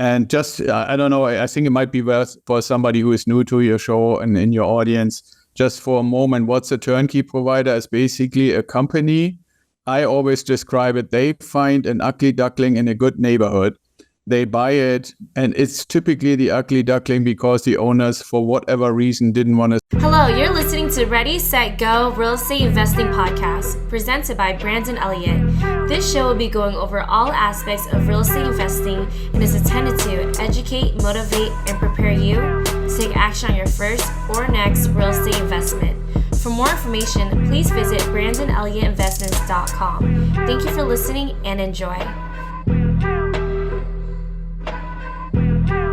And just, I don't know, I think it might be worth for somebody who is new to your show and in your audience, just for a moment, what's a turnkey provider? Is basically a company. I always describe it. They find an ugly duckling in a good neighborhood. They buy it, and it's typically the ugly duckling because the owners, for whatever reason, didn't want to. Hello, you're listening to Ready, Set, Go Real Estate Investing Podcast, presented by Brandon Elliott. This show will be going over all aspects of real estate investing and is intended to educate, motivate, and prepare you to take action on your first or next real estate investment. For more information, please visit BrandonElliottInvestments.com. Thank you for listening and enjoy.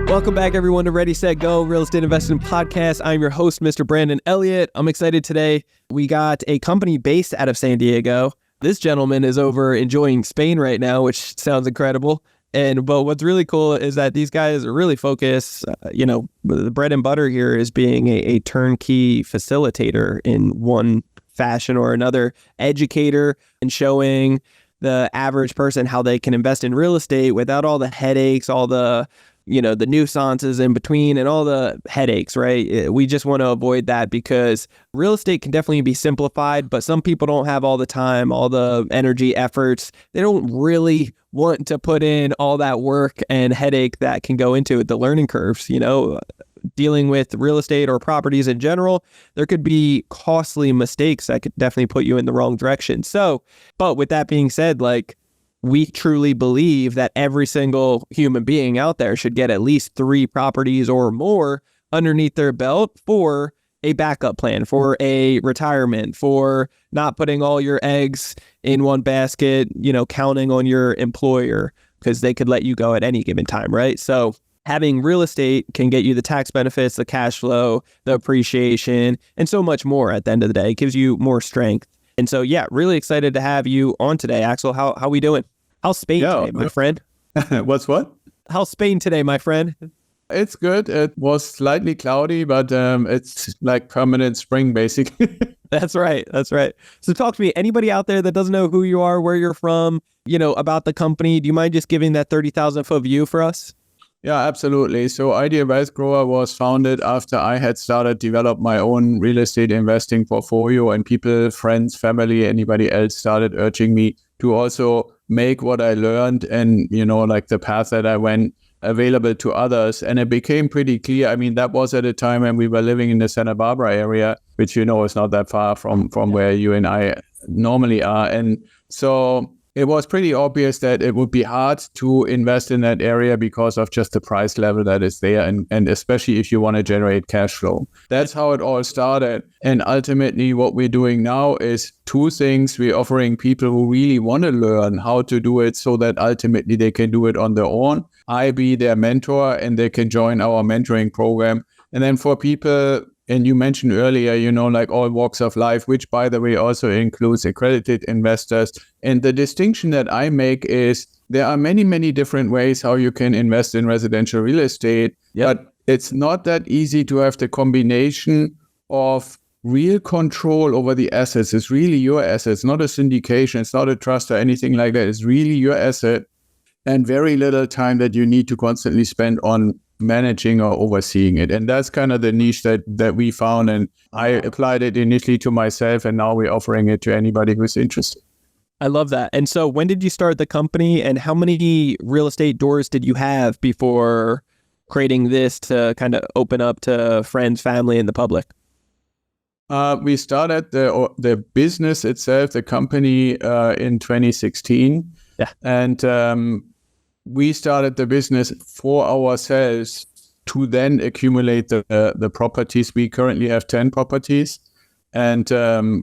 Welcome back, everyone, to Ready, Set, Go Real Estate Investing Podcast. I'm your host, Mr. Brandon Elliott. I'm excited today. We got a company based out of San Diego. This gentleman is over enjoying Spain right now, which sounds incredible. But what's really cool is that these guys are really focused. The bread and butter here is being a turnkey facilitator in one fashion or another, educator, and showing the average person how they can invest in real estate without all the headaches, all the the nuances in between and all the headaches, right? We just want to avoid that because real estate can definitely be simplified, but some people don't have all the time, all the energy, efforts. They don't really want to put in all that work and headache that can go into it, the learning curves, dealing with real estate or properties in general. There could be costly mistakes that could definitely put you in the wrong direction. But with that being said, we truly believe that every single human being out there should get at least 3 properties or more underneath their belt for a backup plan, for a retirement, for not putting all your eggs in one basket, counting on your employer because they could let you go at any given time, right? So having real estate can get you the tax benefits, the cash flow, the appreciation, and so much more at the end of the day. It gives you more strength. And so, really excited to have you on today, Axel. How we doing? How's Spain today, my friend? What's what? How's Spain today, my friend? It's good. It was slightly cloudy, but it's like permanent spring, basically. That's right. So talk to me. Anybody out there that doesn't know who you are, where you're from, about the company, do you mind just giving that 30,000 foot view for us? Yeah, absolutely. So Ideal Wealth Grower was founded after I had started develop my own real estate investing portfolio, and people, friends, family, anybody else started urging me to also make what I learned and, the path that I went available to others. And it became pretty clear. I mean, that was at a time when we were living in the Santa Barbara area, which, is not that far from where you and I normally are. And so it was pretty obvious that it would be hard to invest in that area because of just the price level that is there, and especially if you want to generate cash flow. That's how it all started. And ultimately, what we're doing now is 2 things. We're offering people who really want to learn how to do it so that ultimately they can do it on their own. I be their mentor and they can join our mentoring program. And then for people, and you mentioned earlier, all walks of life, which, by the way, also includes accredited investors. And the distinction that I make is there are many, many different ways how you can invest in residential real estate. Yep. But it's not that easy to have the combination of real control over the assets. It's really your assets, not a syndication. It's not a trust or anything like that. It's really your asset, and very little time that you need to constantly spend on managing or overseeing it. And that's kind of the niche that we found. And I applied it initially to myself, and now we're offering it to anybody who's interested. I love that. And so when did you start the company, and how many real estate doors did you have before creating this to kind of open up to friends, family, and the public? We started the business itself, the company, in 2016. Yeah. And we started the business for ourselves to then accumulate the properties. We currently have 10 properties, and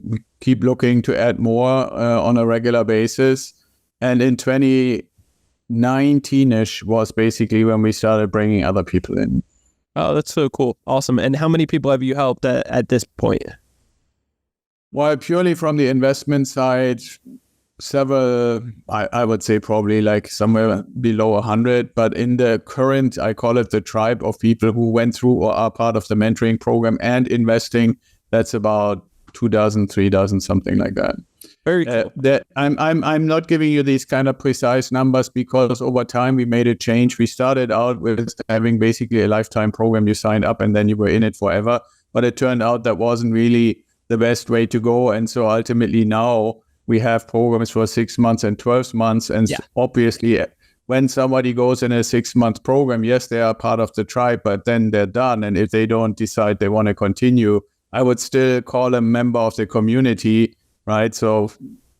we keep looking to add more on a regular basis. And in 2019-ish was basically when we started bringing other people in. Oh, that's so cool. Awesome. And how many people have you helped at this point? Well, purely from the investment side, several, I would say probably like somewhere below 100, but in the current, I call it the tribe of people who went through or are part of the mentoring program and investing, that's about 2 dozen, 3 dozen, something like that. Very cool. I'm not giving you these kind of precise numbers because over time we made a change. We started out with having basically a lifetime program. You signed up and then you were in it forever. But it turned out that wasn't really the best way to go. And so ultimately now we have programs for 6 months and 12 months. And obviously when somebody goes in a 6-month program, yes, they are part of the tribe, but then they're done. And if they don't decide they want to continue, I would still call them member of the community, right? So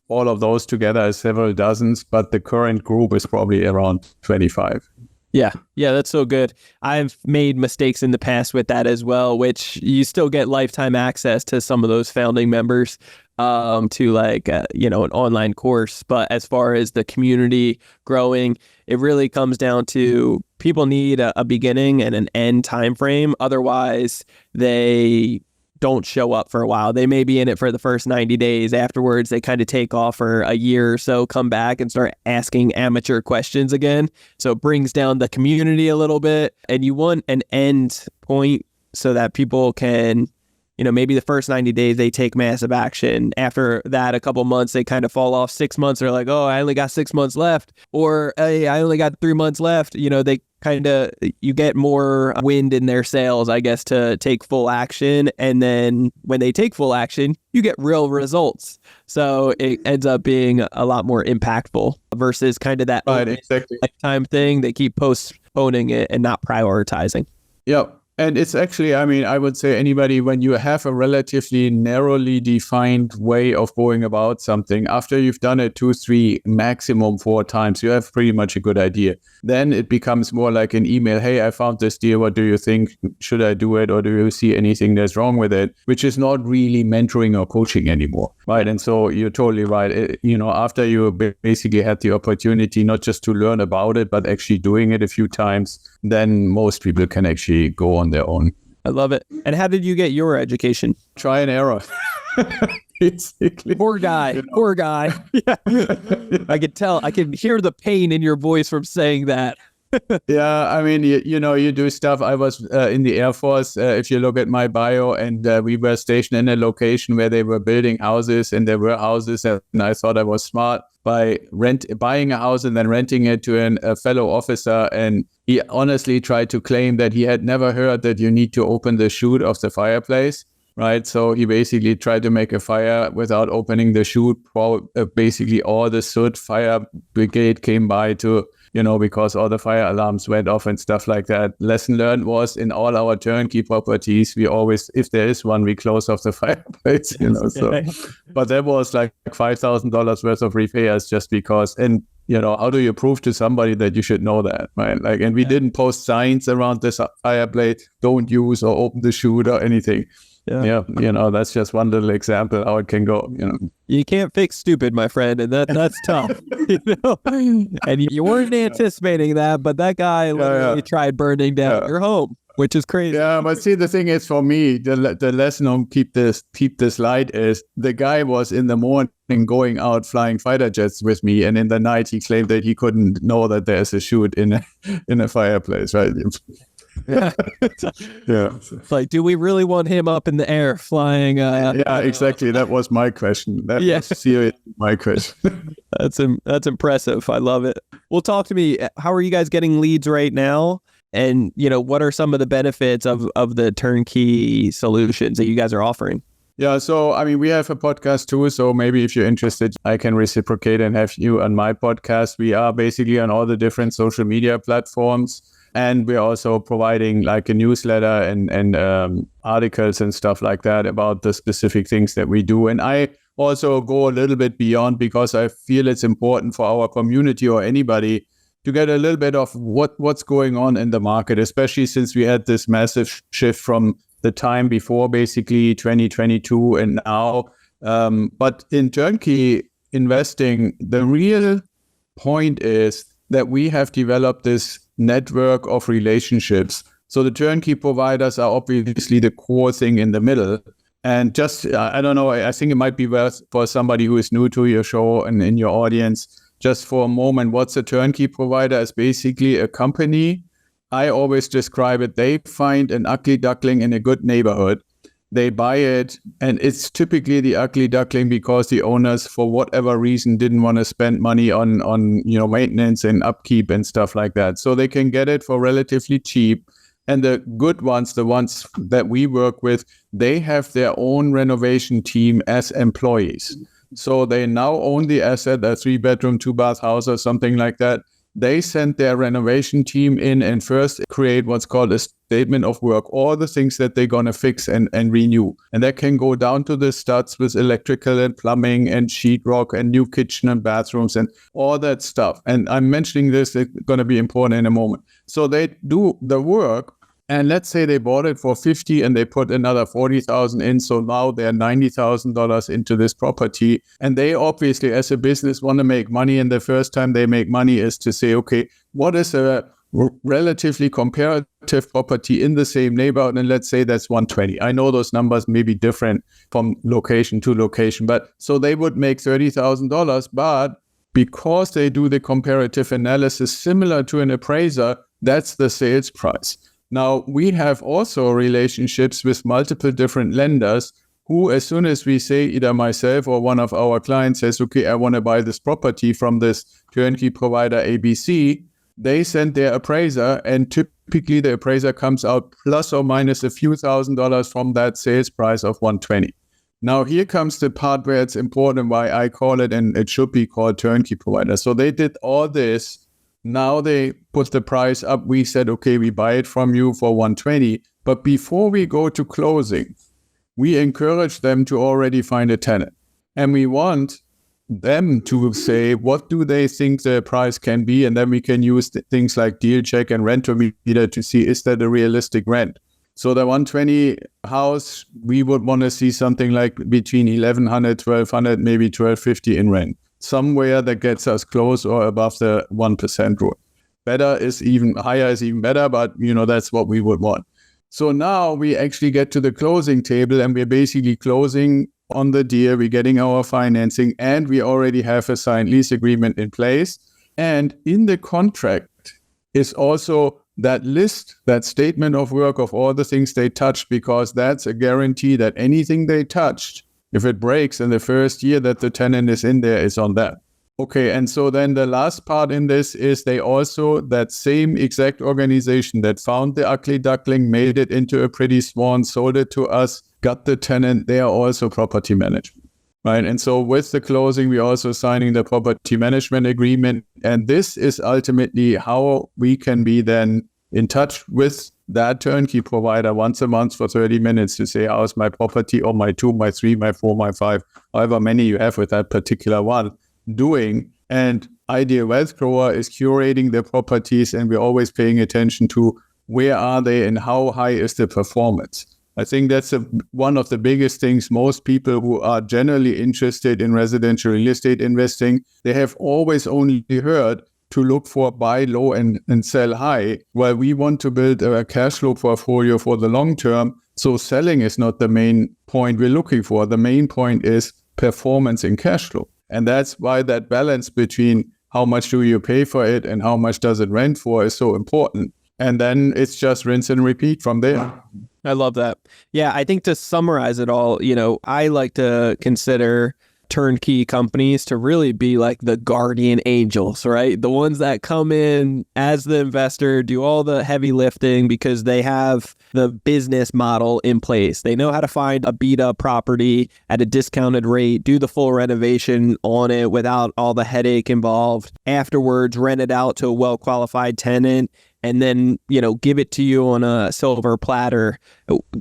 all of those together is several dozens, but the current group is probably around 25. Yeah, that's so good. I've made mistakes in the past with that as well, which you still get lifetime access to some of those founding members to like, an online course. But as far as the community growing, it really comes down to people need a beginning and an end time frame. Otherwise, they don't show up for a while. They may be in it for the first 90 days. Afterwards, they kind of take off for a year or so, come back and start asking amateur questions again. So it brings down the community a little bit. And you want an end point so that people can, maybe the first 90 days they take massive action. After that, a couple months, they kind of fall off. 6 months, they're like, oh, I only got 6 months left. Or, hey, I only got 3 months left. They you get more wind in their sails, I guess, to take full action. And then when they take full action, you get real results. So it ends up being a lot more impactful versus kind of that lifetime thing. They keep postponing it and not prioritizing. Yeah. And it's actually, I would say anybody, when you have a relatively narrowly defined way of going about something, after you've done it 2, 3, maximum 4 times, you have pretty much a good idea. Then it becomes more like an email. Hey, I found this deal. What do you think? Should I do it? Or do you see anything that's wrong with it? Which is not really mentoring or coaching anymore, right? And so you're totally right. After you basically had the opportunity not just to learn about it, but actually doing it a few times, then most people can actually go on their own. I love it. And how did you get your education? Try and error. Basically. Poor guy. Yeah. I could tell. I can hear the pain in your voice from saying that. Yeah, you do stuff. I was in the Air Force, if you look at my bio, and we were stationed in a location where they were building houses, and there were houses, and I thought I was smart by buying a house and then renting it to a fellow officer. And he honestly tried to claim that he had never heard that you need to open the chute of the fireplace, right? So he basically tried to make a fire without opening the chute. Basically all the soot, fire brigade came by to, because all the fire alarms went off and stuff like that. Lesson learned was in all our turnkey properties, we always, if there is one, we close off the fireplace, so. But that was like $5,000 worth of repairs just because, and how do you prove to somebody that you should know that, right? Like, and we didn't post signs around this fireplace, don't use or open the chute or anything. Yeah, that's just one little example how it can go. You can't fix stupid, my friend, and that's tough. And you weren't anticipating that, but that guy literally tried burning down your home, which is crazy. Yeah, but see, the thing is, for me, the lesson on keep this light is the guy was in the morning going out flying fighter jets with me, and in the night he claimed that he couldn't know that there's a chute in a fireplace, right? Yeah. It's like, do we really want him up in the air flying? Yeah, exactly. That was my question. That was seriously my question. That's impressive. I love it. Well, talk to me. How are you guys getting leads right now? And, what are some of the benefits of the turnkey solutions that you guys are offering? Yeah, so we have a podcast too. So maybe if you're interested, I can reciprocate and have you on my podcast. We are basically on all the different social media platforms. And we're also providing like a newsletter and articles and stuff like that about the specific things that we do. And I also go a little bit beyond because I feel it's important for our community or anybody to get a little bit of what's going on in the market, especially since we had this massive shift from the time before basically 2022 and now. But in turnkey investing, the real point is that we have developed this network of relationships. So the turnkey providers are obviously the core thing in the middle. And just, I don't know, I think it might be worth for somebody who is new to your show and in your audience, just for a moment, what's a turnkey provider? Is basically a company. I always describe it, they find an ugly duckling in a good neighborhood They buy it, and it's typically the ugly duckling because the owners, for whatever reason, didn't want to spend money on maintenance and upkeep and stuff like that. So they can get it for relatively cheap. And the good ones, the ones that we work with, they have their own renovation team as employees. So they now own the asset, a 3-bedroom, 2-bath house or something like that. They send their renovation team in and first create what's called a statement of work, all the things that they're going to fix and renew. And that can go down to the studs with electrical and plumbing and sheetrock and new kitchen and bathrooms and all that stuff. And I'm mentioning this, it's going to be important in a moment. So they do the work. And let's say they bought it for $50 and they put another $40,000 in. So now they're $90,000 into this property. And they obviously, as a business, want to make money. And the first time they make money is to say, okay, what is a relatively comparative property in the same neighborhood? And let's say that's 120. I know those numbers may be different from location to location. But so they would make $30,000. But because they do the comparative analysis similar to an appraiser, that's the sales price. Now, we have also relationships with multiple different lenders who, as soon as we say, either myself or one of our clients says, okay, I want to buy this property from this turnkey provider ABC, they send their appraiser, and typically the appraiser comes out plus or minus a few $1,000s from that sales price of 120. Now, here comes the part where it's important, why I call it, and it should be called turnkey provider. So they did all this. Now they put the price up. We said, okay, we buy it from you for 120. But before we go to closing, we encourage them to already find a tenant. And we want them to say, what do they think the price can be? And then we can use things like deal check and rentometer to see, is that a realistic rent? So the 120 house, we would want to see something like between 1,100, 1,200, maybe 1,250 in rent. Somewhere that gets us close or above the 1% rule. Better is even higher is even better, but that's what we would want. So now we actually get to the closing table and we're basically closing on the deal. We're getting our financing and we already have a signed lease agreement in place. And in the contract is also that list, that statement of work of all the things they touched, because that's a guarantee that anything they touched, if it breaks in the first year that the tenant is in there, is on that. Okay, and so then the last part in this is they also, that same exact organization that found the ugly duckling, made it into a pretty swan, sold it to us, got the tenant, they are also property management, right? And so with the closing, we're also signing the property management agreement. And this is ultimately how we can be then in touch with that turnkey provider once a month for 30 minutes to say, how's my property or my 2, my 3, my 4, my 5, however many you have with that particular one doing. And Ideal Wealth Grower is curating the properties, and we're always paying attention to where are they and how high is the performance. I think that's one of the biggest things. Most people who are generally interested in residential real estate investing, they have always only heard to look for buy low and sell high. Well, we want to build a cash flow portfolio for the long term. So selling is not the main point we're looking for. The main point is performance in cash flow. And that's why that balance between how much do you pay for it and how much does it rent for is so important. And then it's just rinse and repeat from there. I love that. Yeah, I think to summarize it all, I like to consider turnkey companies to really be like the guardian angels, right? The ones that come in as the investor, do all the heavy lifting because they have the business model in place. They know how to find a beat up property at a discounted rate, do the full renovation on it without all the headache involved. Afterwards, rent it out to a well-qualified tenant, and then, give it to you on a silver platter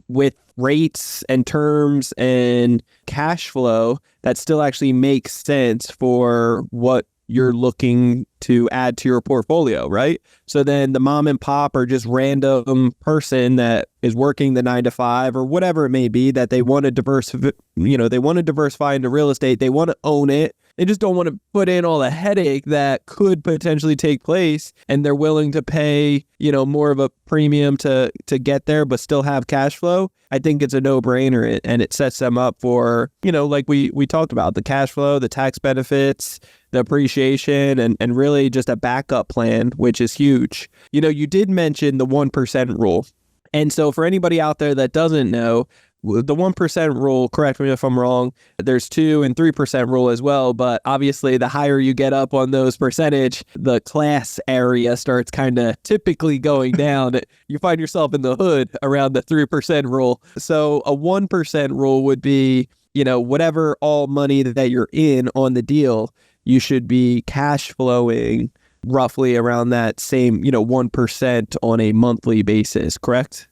with rates and terms and cash flow that still actually makes sense for what you're looking to add to your portfolio, right? So then the mom and pop or just random person that is working the 9 to 5 or whatever it may be that they want to diversify, they want to diversify into real estate. They want to own it. They just don't want to put in all the headache that could potentially take place, and they're willing to pay, more of a premium to get there, but still have cash flow. I think it's a no-brainer, and it sets them up for, like we talked about, the cash flow, the tax benefits, the appreciation, and really just a backup plan, which is huge. You did mention the 1% rule. And so for anybody out there that doesn't know, the 1% rule, correct me if I'm wrong, there's 2 and 3% rule as well. But obviously, the higher you get up on those percentage, the class area starts kind of typically going down. You find yourself in the hood around the 3% rule. So a 1% rule would be, whatever all money that you're in on the deal, you should be cash flowing roughly around that same, 1% on a monthly basis, correct?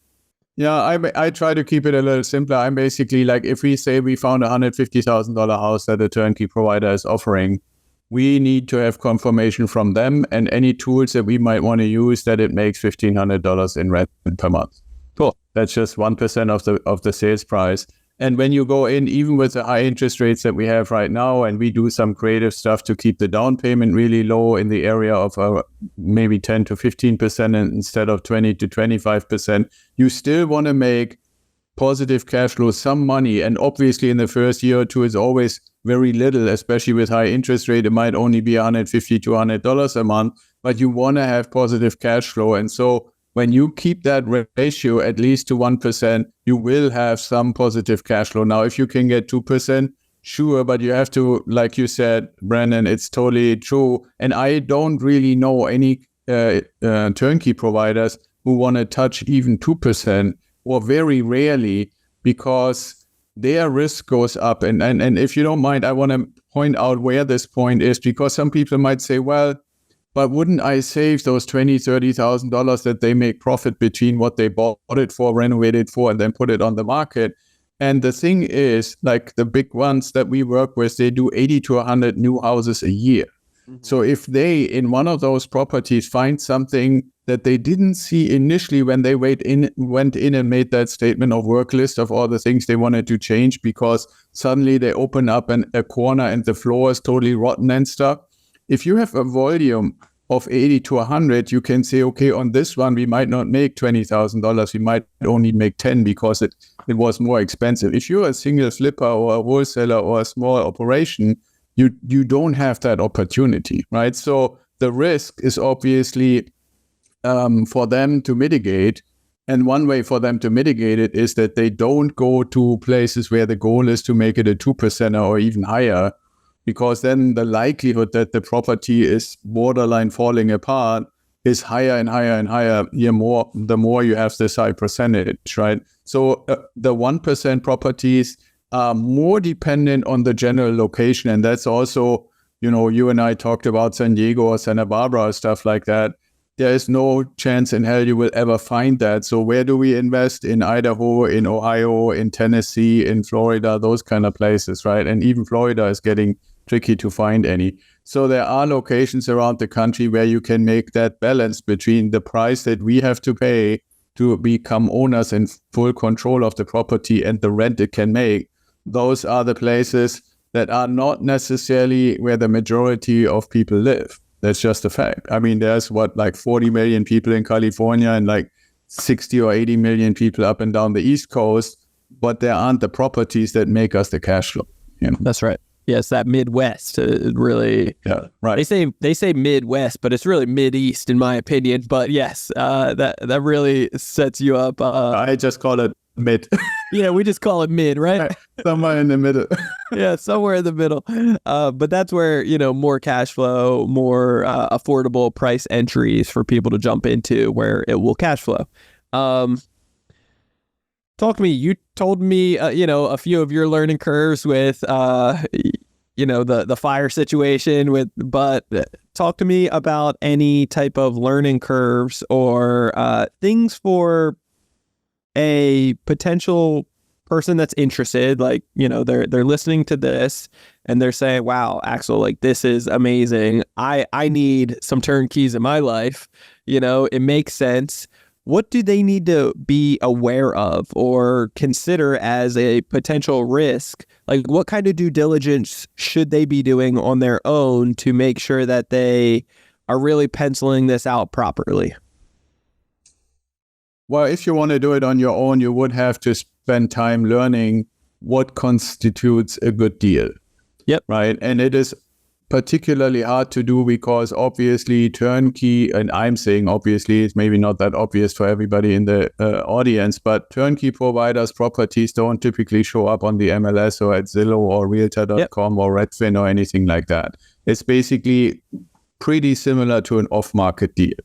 Yeah, I try to keep it a little simpler. I'm basically like, if we say we found a $150,000 house that a turnkey provider is offering, we need to have confirmation from them and any tools that we might want to use that it makes $1,500 in rent per month. Cool. That's just 1% of the sales price. And when you go in, even with the high interest rates that we have right now, and we do some creative stuff to keep the down payment really low in the area of maybe 10 to 15% instead of 20 to 25%, you still want to make positive cash flow, some money. And obviously in the first year or two, it's always very little, especially with high interest rate. It might only be $150 to $200 a month, but you want to have positive cash flow. And so when you keep that ratio at least to 1%, you will have some positive cash flow. Now, if you can get 2%, sure, but you have to, like you said, Brandon, it's totally true. And I don't really know any turnkey providers who want to touch even 2%, or very rarely, because their risk goes up. And if you don't mind, I want to point out where this point is, because some people might say, well, but wouldn't I save those $20,000, $30,000 that they make profit between what they bought it for, renovated for, and then put it on the market? And the thing is, like the big ones that we work with, they do 80 to 100 new houses a year. Mm-hmm. So if they, in one of those properties, find something that they didn't see initially when they went in and made that statement of work list of all the things they wanted to change, because suddenly they open up a corner and the floor is totally rotten and stuff. If you have a volume of 80 to 100, you can say, okay, on this one, we might not make $20,000. We might only make 10 because it was more expensive. If you're a single flipper or a wholesaler or a small operation, you don't have that opportunity, right? So the risk is obviously for them to mitigate. And one way for them to mitigate it is that they don't go to places where the goal is to make it a 2% or even higher, because then the likelihood that the property is borderline falling apart is higher and higher and higher the more you have this high percentage, right? So the 1% properties are more dependent on the general location. And that's also, you and I talked about San Diego or Santa Barbara or stuff like that. There is no chance in hell you will ever find that. So where do we invest? In Idaho, in Ohio, in Tennessee, in Florida, those kind of places, right? And even Florida is getting tricky to find any. So there are locations around the country where you can make that balance between the price that we have to pay to become owners in full control of the property and the rent it can make. Those are the places that are not necessarily where the majority of people live. That's just a fact. I mean, there's 40 million people in California and 60 or 80 million people up and down the East Coast, but there aren't the properties that make us the cash flow. That's right. Yes, that Midwest really. Yeah, right. They say Midwest, but it's really Mideast in my opinion. But yes, that really sets you up. I just call it mid. Yeah, we just call it mid, right? Somewhere in the middle. Yeah, somewhere in the middle. But that's where more cash flow, more affordable price entries for people to jump into, where it will cash flow. Talk to me. You told me, a few of your learning curves with, the fire situation but talk to me about any type of learning curves or things for a potential person that's interested, they're listening to this and they're saying, wow, Axel, this is amazing. I need some turnkeys in my life. It makes sense. What do they need to be aware of or consider as a potential risk? What kind of due diligence should they be doing on their own to make sure that they are really penciling this out properly? Well, if you want to do it on your own, you would have to spend time learning what constitutes a good deal. Yep. Right. And it is particularly hard to do because obviously turnkey, and I'm saying obviously, it's maybe not that obvious for everybody in the audience, but turnkey providers' properties don't typically show up on the MLS or at Zillow or Realtor.com or Redfin or anything like that. It's basically pretty similar to an off-market deal.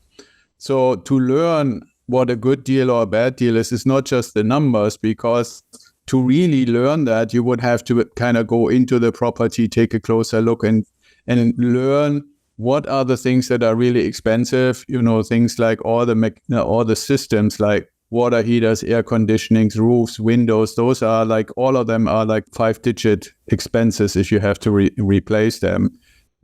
So to learn what a good deal or a bad deal is, it's not just the numbers, because to really learn that, you would have to kind of go into the property, take a closer look and learn what are the things that are really expensive, things like all the systems like water heaters, air conditionings, roofs, windows. Those are like, all of them are like 5-digit expenses if you have to replace them.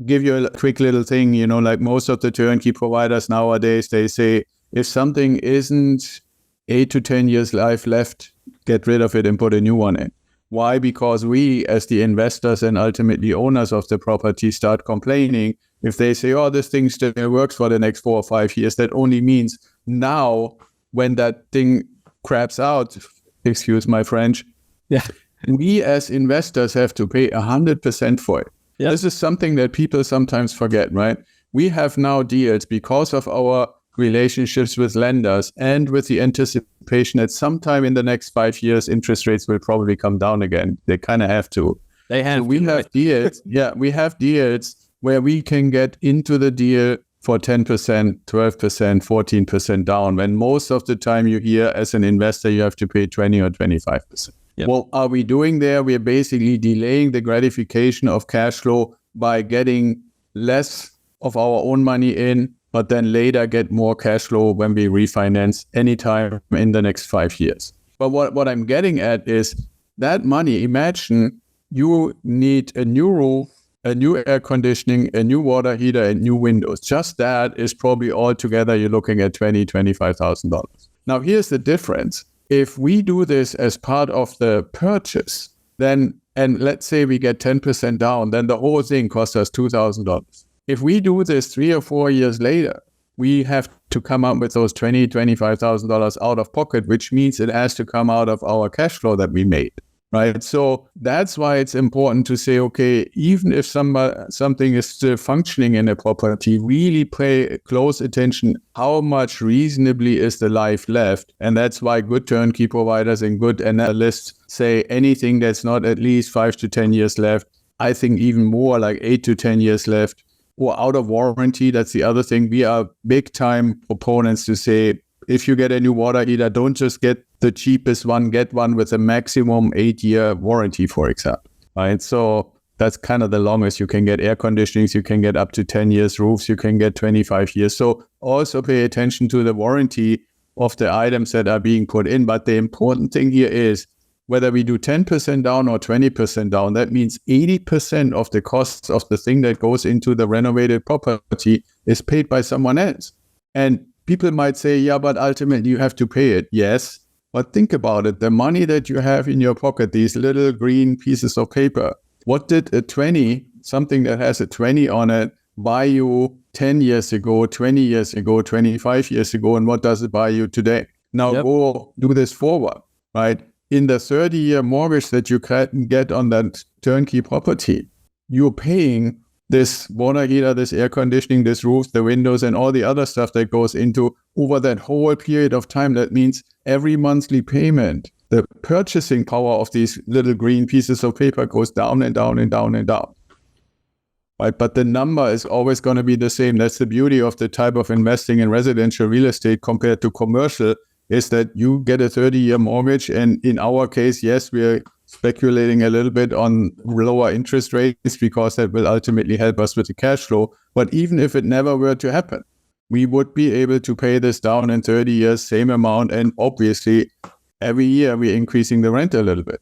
Give you a quick little thing, like most of the turnkey providers nowadays, they say, if something isn't 8 to 10 years life left, get rid of it and put a new one in. Why? Because we, as the investors and ultimately owners of the property, start complaining. If they say, oh, this thing still works for the next 4 or 5 years, that only means now when that thing craps out, excuse my French, we as investors have to pay 100% for it. Yeah. This is something that people sometimes forget, right? We have now deals because of our relationships with lenders and with the anticipation that sometime in the next 5 years, interest rates will probably come down again. They kind of have to. They have. So we have deals. We have deals where we can get into the deal for 10%, 12%, 14% down, when most of the time you hear as an investor, you have to pay 20 or 25%. Yep. What are we doing there? We're basically delaying the gratification of cash flow by getting less of our own money in, but then later get more cash flow when we refinance anytime in the next 5 years. But what I'm getting at is that money, imagine you need a new roof, a new air conditioning, a new water heater, and new windows. Just that is probably altogether you're looking at $20,000, $25,000. Now here's the difference. If we do this as part of the purchase, then, and let's say we get 10% down, then the whole thing costs us $2,000. If we do this 3 or 4 years later, we have to come up with those $20,000, $25,000 out of pocket, which means it has to come out of our cash flow that we made, right? So that's why it's important to say, okay, even if something is still functioning in a property, really pay close attention. How much reasonably is the life left? And that's why good turnkey providers and good analysts say anything that's not at least 5 to 10 years left, I think even more like 8 to 10 years left, or out of warranty. That's the other thing. We are big time proponents to say, if you get a new water heater, don't just get the cheapest one, get one with a maximum 8-year warranty, for example, right? So that's kind of the longest. You can get air conditionings, you can get up to 10 years, roofs, you can get 25 years. So also pay attention to the warranty of the items that are being put in. But the important thing here is, whether we do 10% down or 20% down, that means 80% of the costs of the thing that goes into the renovated property is paid by someone else. And people might say, yeah, but ultimately you have to pay it. Yes, but think about it. The money that you have in your pocket, these little green pieces of paper, what did a 20, something that has a 20 on it, buy you 10 years ago, 20 years ago, 25 years ago, and what does it buy you today? Now go do this forward, right? In the 30-year mortgage that you can get on that turnkey property, you're paying this water heater, this air conditioning, this roof, the windows, and all the other stuff that goes into over that whole period of time. That means every monthly payment, the purchasing power of these little green pieces of paper goes down and down and down and down. Right? But the number is always going to be the same. That's the beauty of the type of investing in residential real estate compared to commercial, is that you get a 30-year mortgage. And in our case, yes, we're speculating a little bit on lower interest rates because that will ultimately help us with the cash flow. But even if it never were to happen, we would be able to pay this down in 30 years, same amount. And obviously, every year we're increasing the rent a little bit,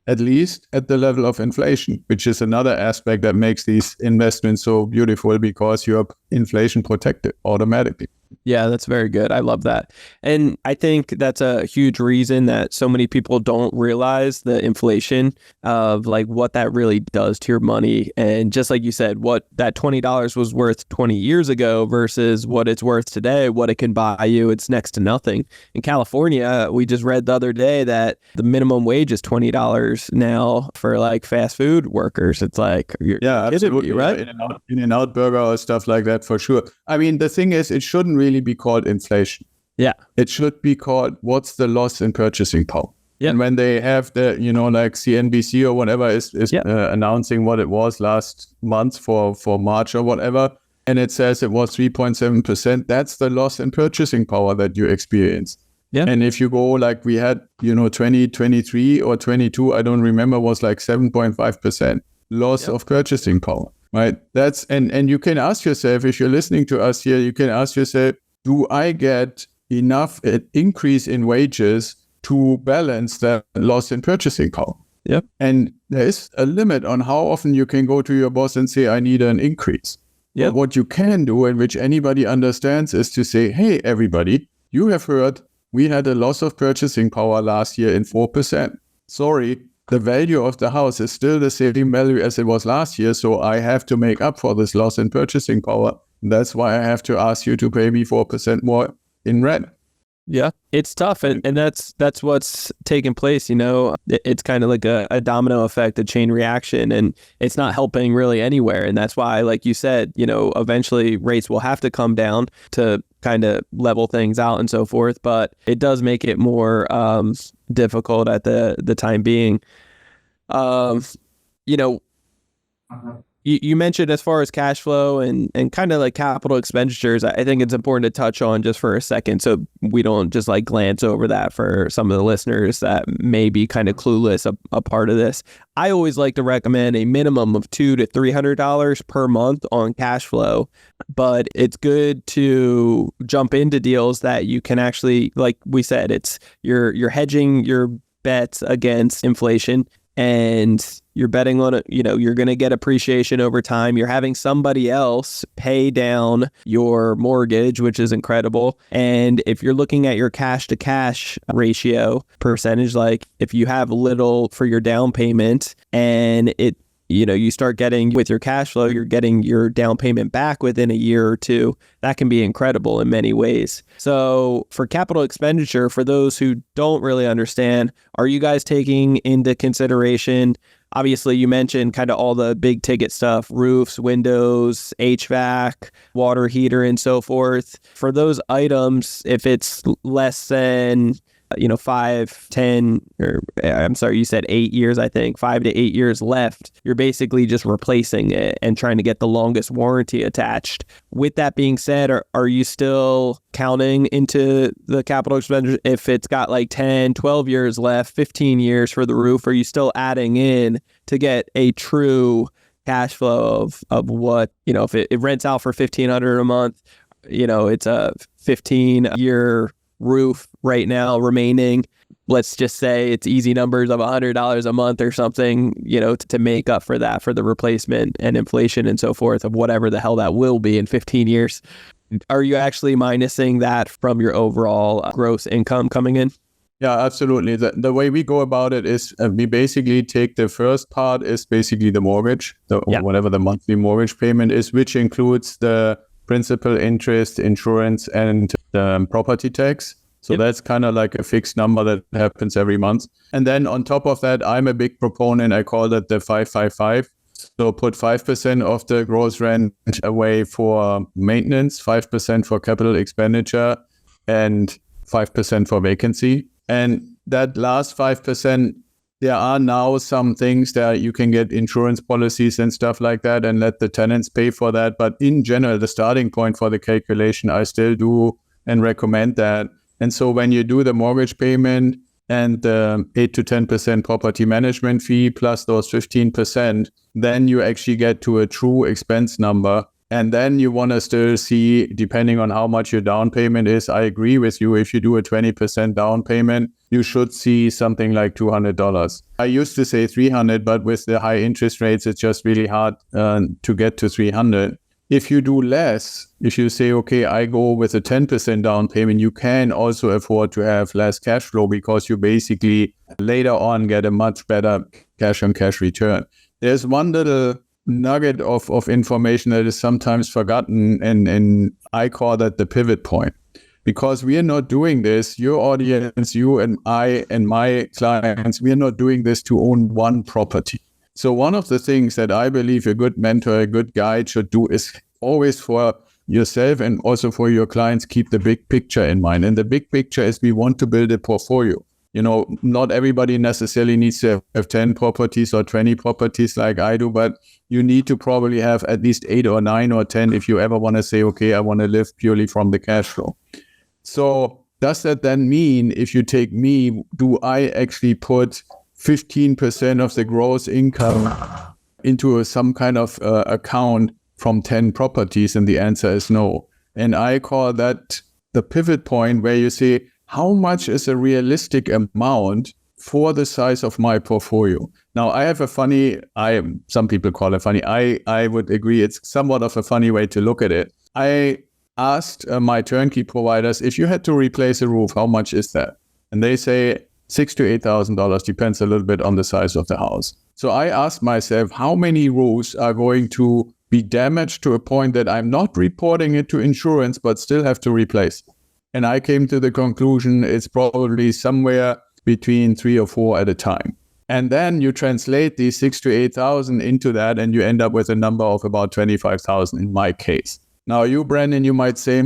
at least at the level of inflation, which is another aspect that makes these investments so beautiful, because you're inflation protected automatically. Yeah, that's very good. I love that. And I think that's a huge reason that so many people don't realize the inflation of like what that really does to your money. And just like you said, what that $20 was worth 20 years ago versus what it's worth today, what it can buy you, it's next to nothing. In California, we just read the other day that the minimum wage is $20 now for like fast food workers. It's like, absolutely, right? In-N-Out burger or stuff like that, for sure. I mean, the thing is, it shouldn't really be called inflation. Yeah. It should be called what's the loss in purchasing power. Yeah. And when they have the, like CNBC or whatever is announcing what it was last month for March or whatever, and it says it was 3.7%, that's the loss in purchasing power that you experience. Yeah. And if you go like we had, 2023 or 22, I don't remember, was like 7.5% loss of purchasing power. Right. That's and you can ask yourself, if you're listening to us here, you can ask yourself, do I get enough increase in wages to balance that loss in purchasing power? Yep. And there is a limit on how often you can go to your boss and say, I need an increase. Yep. But what you can do, and which anybody understands, is to say, hey, everybody, you have heard we had a loss of purchasing power last year in 4%. Sorry. The value of the house is still the same value as it was last year, so I have to make up for this loss in purchasing power. That's why I have to ask you to pay me 4% more in rent. Yeah, it's tough, and that's what's taking place. It's kind of like a domino effect, a chain reaction, and it's not helping really anywhere. And that's why, like you said, eventually rates will have to come down to kind of level things out and so forth. But it does make it more difficult at the time being. You mentioned as far as cash flow and kind of like capital expenditures, I think it's important to touch on just for a second so we don't just like glance over that for some of the listeners that may be kind of clueless a part of this. I always like to recommend a minimum of $200 to $300 per month on cash flow, but it's good to jump into deals that you can actually, like we said, it's you're hedging your bets against inflation. And you're betting on it, you're going to get appreciation over time. You're having somebody else pay down your mortgage, which is incredible. And if you're looking at your cash to cash ratio percentage, like if you have little for your down payment and you start getting with your cash flow, you're getting your down payment back within a year or two. That can be incredible in many ways. So for capital expenditure, for those who don't really understand, are you guys taking into consideration, obviously you mentioned kind of all the big ticket stuff, roofs, windows, HVAC, water heater, and so forth. For those items, if it's less than 5, 10, or I'm sorry, you said 8 years, I think 5 to 8 years left, you're basically just replacing it and trying to get the longest warranty attached. With that being said, are you still counting into the capital expenditure if it's got like 10, 12 years left, 15 years for the roof? Are you still adding in to get a true cash flow of what, if it rents out for $1,500 a month, it's a 15-year roof right now remaining. Let's just say it's easy numbers of $100 a month or something, to make up for that, for the replacement and inflation and so forth of whatever the hell that will be in 15 years. Are you actually minusing that from your overall gross income coming in? Yeah, absolutely. The way we go about it is we basically take the first part is basically the mortgage, whatever the monthly mortgage payment is, which includes the principal, interest, insurance, and property tax. So that's kind of like a fixed number that happens every month. And then on top of that, I'm a big proponent. I call that the 5-5-5. So put 5% of the gross rent away for maintenance, 5% for capital expenditure, and 5% for vacancy. And that last 5%, there are now some things that you can get insurance policies and stuff like that and let the tenants pay for that. But in general, the starting point for the calculation, I still do and recommend that. And so when you do the mortgage payment and the 8 to 10% property management fee plus those 15%, then you actually get to a true expense number. And then you want to still see, depending on how much your down payment is, I agree with you. If you do a 20% down payment, you should see something like $200. I used to say $300, but with the high interest rates, it's just really hard to get to $300. if you do less, if you say, okay, I go with a 10% down payment, you can also afford to have less cash flow because you basically later on get a much better cash on cash return. There's one little nugget of information that is sometimes forgotten, and I call that the pivot point. Because we are not doing this, your audience, you and I and my clients, we are not doing this to own one property. So one of the things that I believe a good mentor, a good guide should do is always for yourself and also for your clients, keep the big picture in mind. And the big picture is we want to build a portfolio. You know, not everybody necessarily needs to have 10 properties or 20 properties like I do, but you need to probably have at least 8 or 9 or 10 if you ever want to say, okay, I want to live purely from the cash flow. So does that then mean, if you take me, do I actually put 15% of the gross income into some kind of account from 10 properties? And the answer is no. And I call that the pivot point, where you say, how much is a realistic amount for the size of my portfolio? Now, I have a funny, some people call it funny. I would agree it's somewhat of a funny way to look at it. I asked my turnkey providers, if you had to replace a roof, how much is that? And they say $6,000 to $8,000, depends a little bit on the size of the house. So I asked myself, how many roofs are going to be damaged to a point that I'm not reporting it to insurance, but still have to replace it? And I came to the conclusion it's probably somewhere between 3 or 4 at a time. And then you translate these 6,000 to 8,000 into that, and you end up with a number of about 25,000 in my case. Now, you, Brandon, you might say,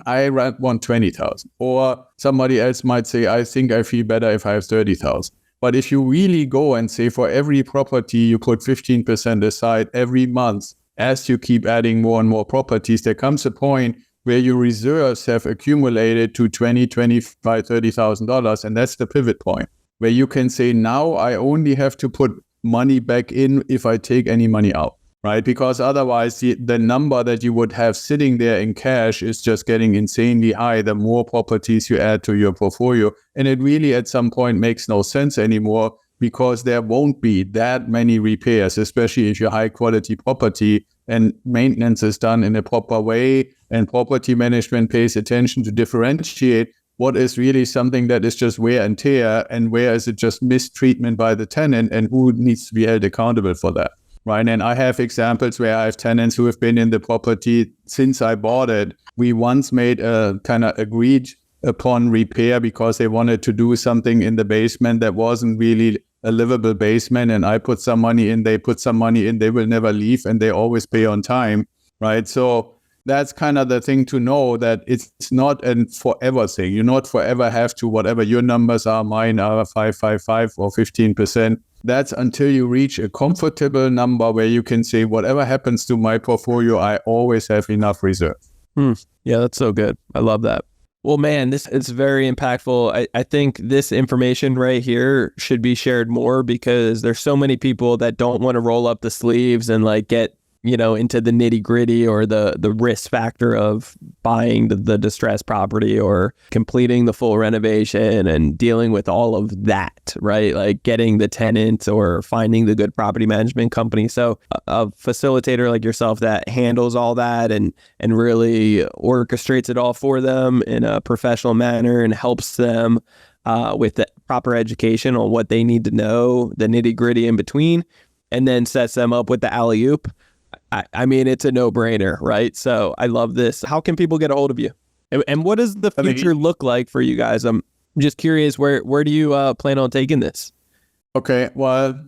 I want 20,000. Or somebody else might say, I think I feel better if I have 30,000. But if you really go and say for every property, you put 15% aside every month, as you keep adding more and more properties, there comes a point where your reserves have accumulated to $20,000, $25,000, $30,000. And that's the pivot point, where you can say, now I only have to put money back in if I take any money out. Right? Because otherwise the number that you would have sitting there in cash is just getting insanely high the more properties you add to your portfolio. And it really at some point makes no sense anymore, because there won't be that many repairs, especially if you're high quality property and maintenance is done in a proper way and property management pays attention to differentiate what is really something that is just wear and tear and where is it just mistreatment by the tenant and who needs to be held accountable for that. Right. And I have examples where I have tenants who have been in the property since I bought it. We once made a kind of agreed upon repair because they wanted to do something in the basement that wasn't really a livable basement. And I put some money in, they put some money in, they will never leave and they always pay on time. Right. So that's kind of the thing to know, that it's not a forever thing. You not forever have to, whatever your numbers are, mine are 555 or 15%. That's until you reach a comfortable number where you can say, whatever happens to my portfolio, I always have enough reserve. Yeah, that's so good. I love that. Well, man, this is very impactful. I think this information right here should be shared more, because there's so many people that don't want to roll up the sleeves and like get, into the nitty gritty or the risk factor of buying the distressed property or completing the full renovation and dealing with all of that, right? Like getting the tenant or finding the good property management company. So a facilitator like yourself that handles all that and really orchestrates it all for them in a professional manner and helps them with the proper education on what they need to know, the nitty gritty in between, and then sets them up with the alley-oop. I mean, it's a no-brainer, right? So I love this. How can people get a hold of you? And what does the future look like for you guys? I'm just curious, where do you plan on taking this? Okay, well,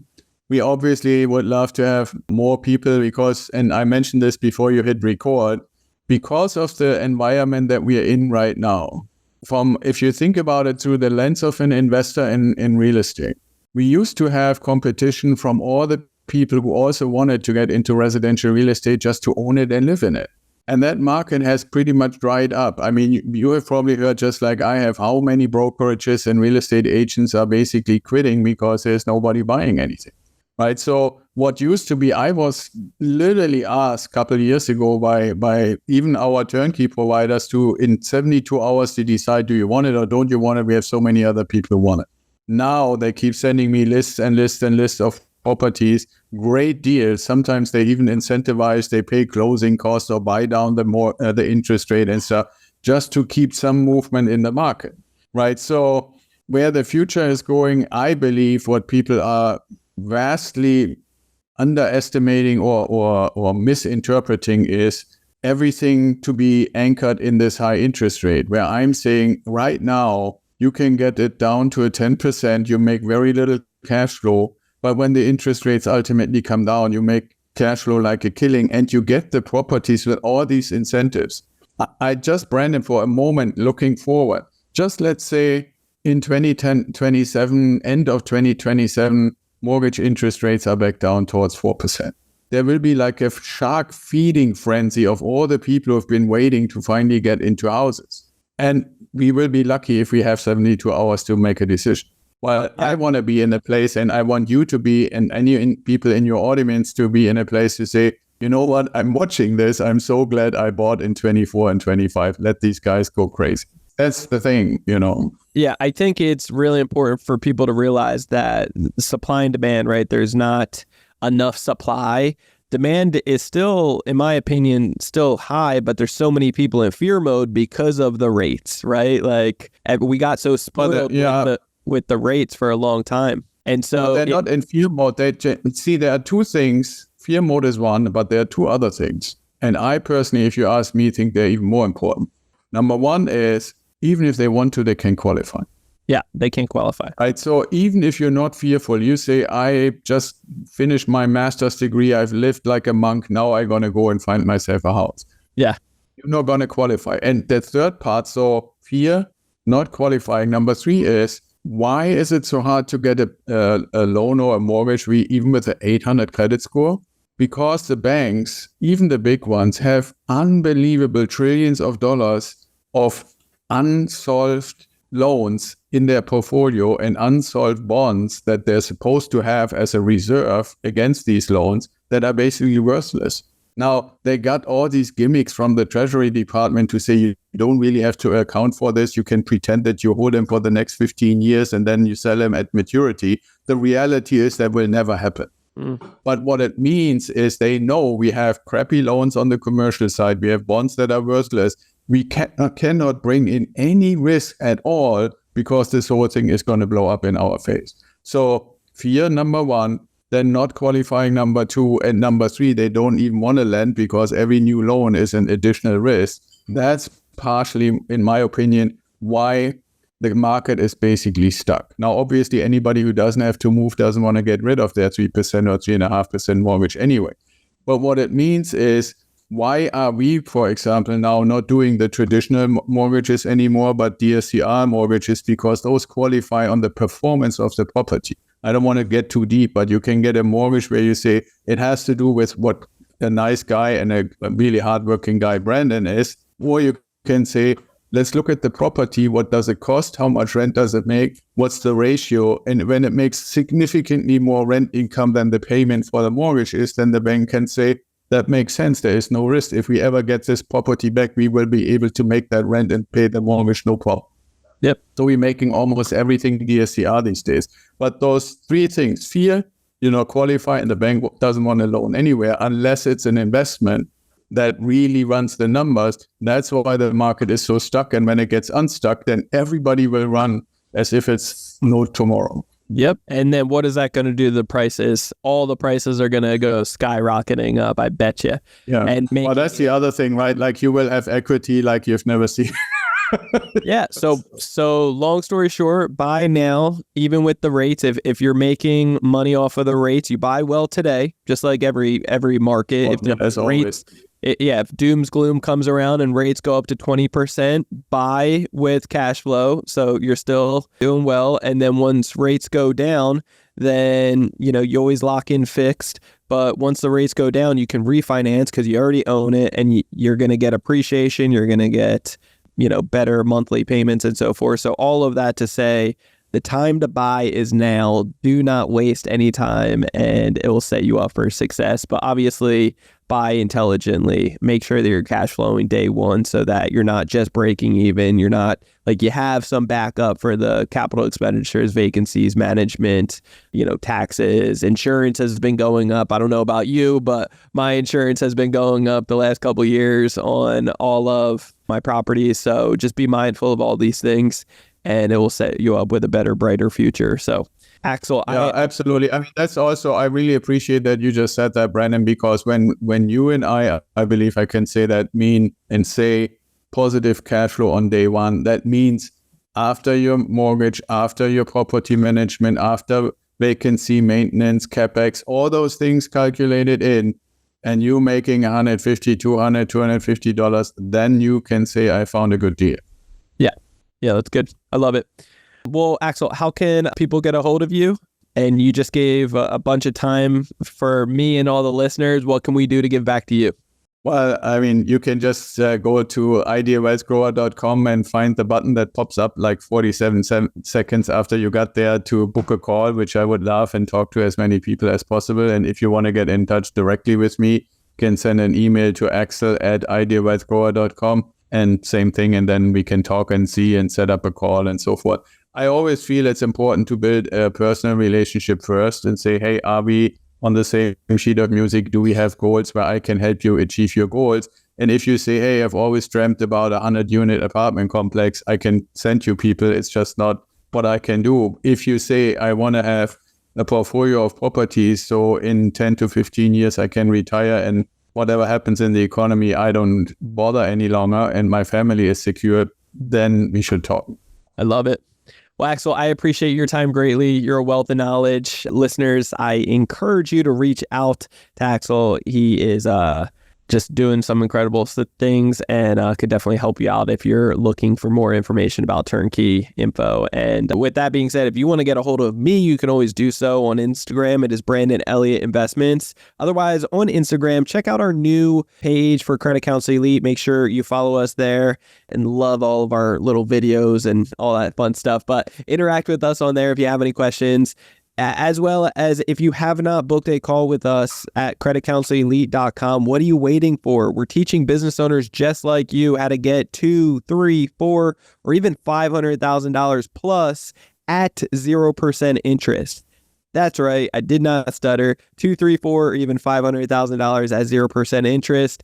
we obviously would love to have more people because, and I mentioned this before you hit record, because of the environment that we are in right now, if you think about it through the lens of an investor in real estate, we used to have competition from all the people who also wanted to get into residential real estate just to own it and live in it. And that market has pretty much dried up. I mean, you have probably heard, just like I have, how many brokerages and real estate agents are basically quitting because there's nobody buying anything, right? So what used to be, I was literally asked a couple of years ago by even our turnkey providers to, in 72 hours, to decide, do you want it or don't you want it? We have so many other people who want it. Now they keep sending me lists and lists and lists of properties, great deals. Sometimes they even incentivize, they pay closing costs or buy down the interest rate and stuff just to keep some movement in the market, right? So where the future is going, I believe what people are vastly underestimating or misinterpreting is everything to be anchored in this high interest rate, where I'm saying right now, you can get it down to a 10%, you make very little cash flow, but when the interest rates ultimately come down, you make cash flow like a killing, and you get the properties with all these incentives. I just, Brandon, for a moment, looking forward, just let's say in 2027, end of 2027, mortgage interest rates are back down towards 4%. There will be like a shark feeding frenzy of all the people who have been waiting to finally get into houses. And we will be lucky if we have 72 hours to make a decision. Well, I want to be in a place, and I want you to be, and any people in your audience to be in a place to say, you know what, I'm watching this. I'm so glad I bought in 24 and 25. Let these guys go crazy. That's the thing, you know. Yeah, I think it's really important for people to realize that supply and demand, right? There's not enough supply. Demand is still, in my opinion, still high, but there's so many people in fear mode because of the rates, right? Like we got so spoiled with the rates for a long time. And so they're not in fear mode. See, there are two things. Fear mode is one, but there are two other things. And I personally, if you ask me, think they're even more important. Number one is, even if they want to, they can qualify. Yeah, they can qualify. Right. So even if you're not fearful, you say, I just finished my master's degree. I've lived like a monk. Now I'm going to go and find myself a house. Yeah. You're not going to qualify. And the third part, so fear, not qualifying. Number three is, why is it so hard to get a loan or a mortgage, even with an 800 credit score? Because the banks, even the big ones, have unbelievable trillions of dollars of unsolved loans in their portfolio and unsolved bonds that they're supposed to have as a reserve against these loans that are basically worthless. Now, they got all these gimmicks from the Treasury Department to say you don't really have to account for this. You can pretend that you hold them for the next 15 years and then you sell them at maturity. The reality is that will never happen. But what it means is they know we have crappy loans on the commercial side. We have bonds that are worthless. We cannot bring in any risk at all because this whole thing is going to blow up in our face. So fear, number one, then not qualifying, number two, and number three, they don't even want to lend because every new loan is an additional risk. That's partially, in my opinion, why the market is basically stuck. Now, obviously, anybody who doesn't have to move doesn't want to get rid of their 3% or 3.5% mortgage anyway. But what it means is, why are we, for example, now not doing the traditional mortgages anymore, but DSCR mortgages? Because those qualify on the performance of the property. I don't want to get too deep, but you can get a mortgage where you say it has to do with what a nice guy and a really hardworking guy Brandon is. Or you can say, let's look at the property. What does it cost? How much rent does it make? What's the ratio? And when it makes significantly more rent income than the payment for the mortgage is, then the bank can say, that makes sense. There is no risk. If we ever get this property back, we will be able to make that rent and pay the mortgage, no problem. Yep. So we're making almost everything DSCR these days. But those three things, fear, qualify, and the bank doesn't want a loan anywhere unless it's an investment that really runs the numbers. That's why the market is so stuck. And when it gets unstuck, then everybody will run as if it's no tomorrow. Yep. And then what is that going to do to the prices? All the prices are going to go skyrocketing up, I bet you. Yeah. And well, that's the other thing, right? Like you will have equity like you've never seen. Yeah. So long story short, buy now, even with the rates. If you're making money off of the rates, you buy well today, just like every market. As always. If doom's gloom comes around and rates go up to 20%, buy with cash flow. So you're still doing well. And then once rates go down, then, you always lock in fixed. But once the rates go down, you can refinance because you already own it and you're going to get appreciation. You're going to get, better monthly payments and so forth. So all of that to say, the time to buy is now. Do not waste any time and it will set you up for success. But obviously, buy intelligently, make sure that you're cash flowing day one so that you're not just breaking even. You're not like you have some backup for the capital expenditures, vacancies, management, taxes. Insurance has been going up. I don't know about you, but my insurance has been going up the last couple of years on all of my properties. So just be mindful of all these things and it will set you up with a better, brighter future. So Axel, yeah, absolutely. I mean, that's also, I really appreciate that you just said that, Brandon, because when you and I believe I can say that, mean and say positive cash flow on day one, that means after your mortgage, after your property management, after vacancy, maintenance, capex, all those things calculated in, and you making $150, $200, $250, then you can say, I found a good deal. Yeah, that's good. I love it. Well, Axel, how can people get a hold of you? And you just gave a bunch of time for me and all the listeners. What can we do to give back to you? Well, I mean, you can just go to ideawealthgrower.com and find the button that pops up like 47 seconds after you got there to book a call, which I would love, and talk to as many people as possible. And if you want to get in touch directly with me, you can send an email to axel@ideawealthgrower.com and same thing. And then we can talk and see and set up a call and so forth. I always feel it's important to build a personal relationship first and say, hey, are we on the same sheet of music? Do we have goals where I can help you achieve your goals? And if you say, hey, I've always dreamt about a 100-unit apartment complex, I can send you people. It's just not what I can do. If you say, I want to have a portfolio of properties, so in 10 to 15 years, I can retire and whatever happens in the economy, I don't bother any longer and my family is secure, then we should talk. I love it. Well, Axel, I appreciate your time greatly. You're a wealth of knowledge. Listeners, I encourage you to reach out to Axel. He is just doing some incredible things and could definitely help you out if you're looking for more information about turnkey info. And with that being said, if you want to get a hold of me, you can always do so on Instagram. It is Brandon Elliott Investments. Otherwise, on Instagram, check out our new page for Credit Counsel Elite. Make sure you follow us there and love all of our little videos and all that fun stuff. But interact with us on there if you have any questions. As well as if you have not booked a call with us at creditcounselelite.com, what are you waiting for? We're teaching business owners just like you how to get $2, $3, $4, or even $500,000 plus at 0% interest. That's right. I did not stutter. 2, 3, 4, or even $500,000 at 0% interest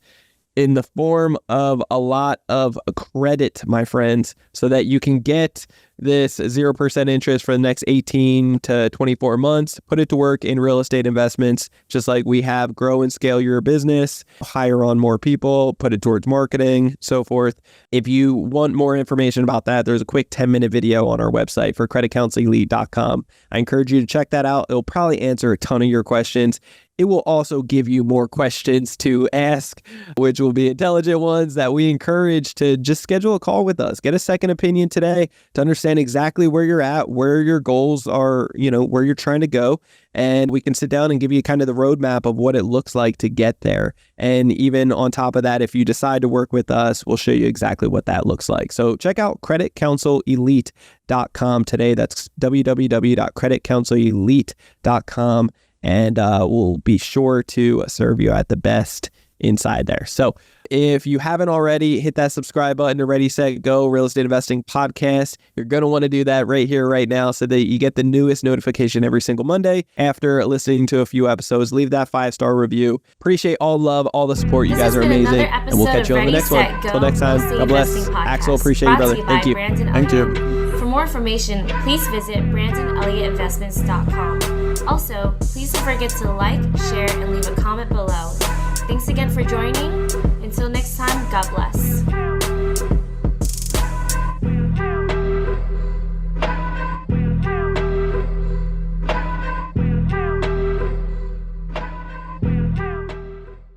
in the form of a lot of credit, my friends, so that you can get this 0% interest for the next 18 to 24 months, put it to work in real estate investments, just like we have. Grow and scale your business, hire on more people, put it towards marketing, so forth. If you want more information about that, there's a quick 10-minute video on our website for creditcounselelite.com. I encourage you to check that out. It'll probably answer a ton of your questions. It will also give you more questions to ask, which will be intelligent ones that we encourage to just schedule a call with us. Get a second opinion today to understand exactly where you're at, where your goals are, where you're trying to go. And we can sit down and give you kind of the roadmap of what it looks like to get there. And even on top of that, if you decide to work with us, we'll show you exactly what that looks like. So check out creditcounselelite.com today. That's www.creditcounselelite.com. And we'll be sure to serve you at the best inside there. So if you haven't already, hit that subscribe button to Ready, Set, Go Real Estate Investing Podcast. You're going to want to do that right here, right now, so that you get the newest notification every single Monday after listening to a few episodes. Leave that 5-star review. Appreciate all love, all the support. You guys are amazing. And we'll catch you on the next one. Until next time, God bless. Axel, appreciate you, brother. Thank you. Thank you. For more information, please visit BrandonElliottInvestments.com. Also, please don't forget to like, share, and leave a comment below. Thanks again for joining. Until next time, God bless.